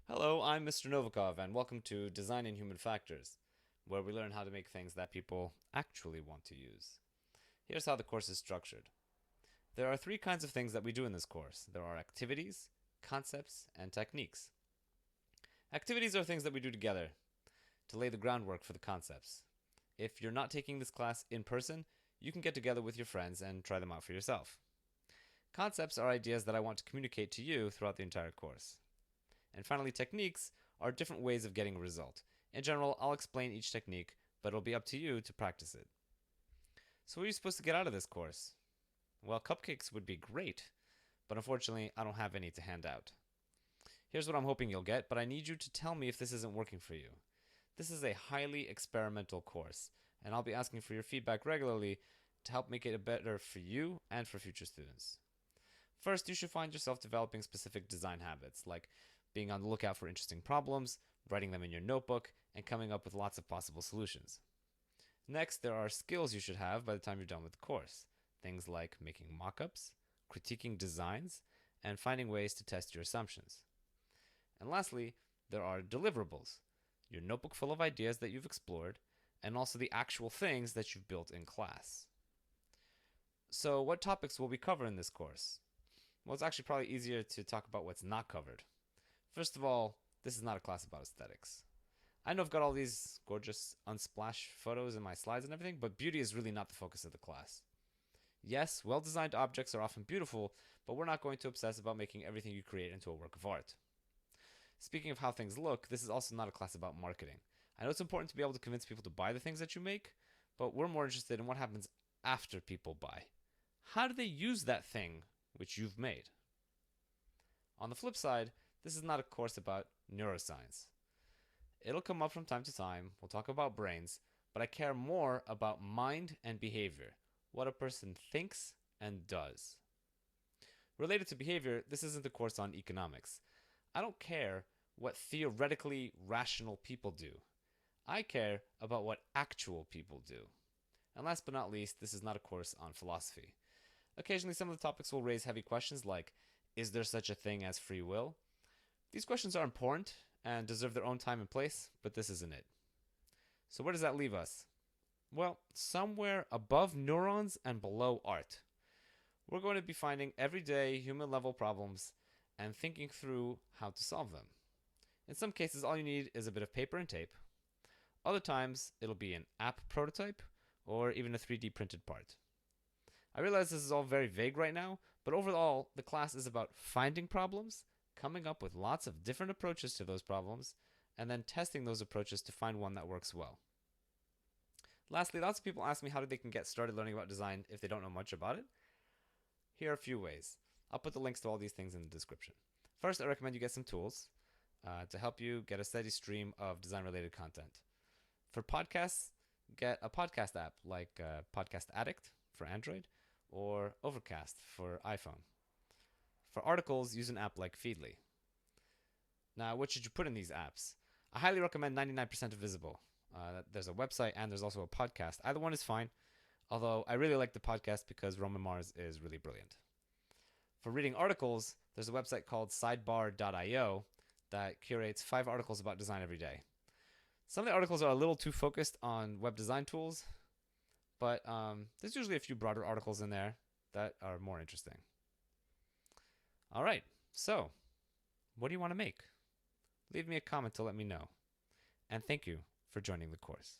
Hello, I'm Mr. Novikov, and welcome to Design in Human Factors, where we learn how to make things that people actually want to use. Here's how the course is structured. There are three kinds of things that we do in this course. There are activities, concepts, and techniques. Activities are things that we do together to lay the groundwork for the concepts. If you're not taking this class in person, you can get together with your friends and try them out for yourself. Concepts are ideas that I want to communicate to you throughout the entire course. And finally, techniques are different ways of getting a result. In general, I'll explain each technique, but it'll be up to you to practice it. So what are you supposed to get out of this course? Well, cupcakes would be great, but unfortunately, I don't have any to hand out. Here's what I'm hoping you'll get, but I need you to tell me if this isn't working for you. This is a highly experimental course, and I'll be asking for your feedback regularly to help make it better for you and for future students. First, you should find yourself developing specific design habits, like being on the lookout for interesting problems, writing them in your notebook, and coming up with lots of possible solutions. Next, there are skills you should have by the time you're done with the course. Things like making mock-ups, critiquing designs, and finding ways to test your assumptions. And lastly, there are deliverables, your notebook full of ideas that you've explored, and also the actual things that you've built in class. So, what topics will we cover in this course? Well, it's actually probably easier to talk about what's not covered. First of all, this is not a class about aesthetics. I know I've got all these gorgeous unsplash photos in my slides and everything, but beauty is really not the focus of the class. Yes, well-designed objects are often beautiful, but we're not going to obsess about making everything you create into a work of art. Speaking of how things look, this is also not a class about marketing. I know it's important to be able to convince people to buy the things that you make, but we're more interested in what happens after people buy. How do they use that thing which you've made? On the flip side, this is not a course about neuroscience. It'll come up from time to time, we'll talk about brains, but I care more about mind and behavior, what a person thinks and does. Related to behavior, this isn't a course on economics. I don't care what theoretically rational people do. I care about what actual people do. And last but not least, this is not a course on philosophy. Occasionally, some of the topics will raise heavy questions like, is there such a thing as free will? These questions are important and deserve their own time and place, but this isn't it. So where does that leave us? Well, somewhere above neurons and below art. We're going to be finding everyday human level problems and thinking through how to solve them. In some cases, all you need is a bit of paper and tape. Other times, it'll be an app prototype or even a 3D printed part. I realize this is all very vague right now, but overall, the class is about finding problems, coming up with lots of different approaches to those problems, and then testing those approaches to find one that works well. Lastly, lots of people ask me how they can get started learning about design if they don't know much about it. Here are a few ways. I'll put the links to all these things in the description. First, I recommend you get some tools to help you get a steady stream of design-related content. For podcasts, get a podcast app like Podcast Addict for Android or Overcast for iPhone. For articles, use an app like Feedly. Now, what should you put in these apps? I highly recommend 99% Visible. There's a website and there's also a podcast. Either one is fine, although I really like the podcast because Roman Mars is really brilliant. For reading articles, there's a website called sidebar.io that curates 5 articles about design every day. Some of the articles are a little too focused on web design tools, but there's usually a few broader articles in there that are more interesting. All right, so what do you want to make? Leave me a comment to let me know. And thank you for joining the course.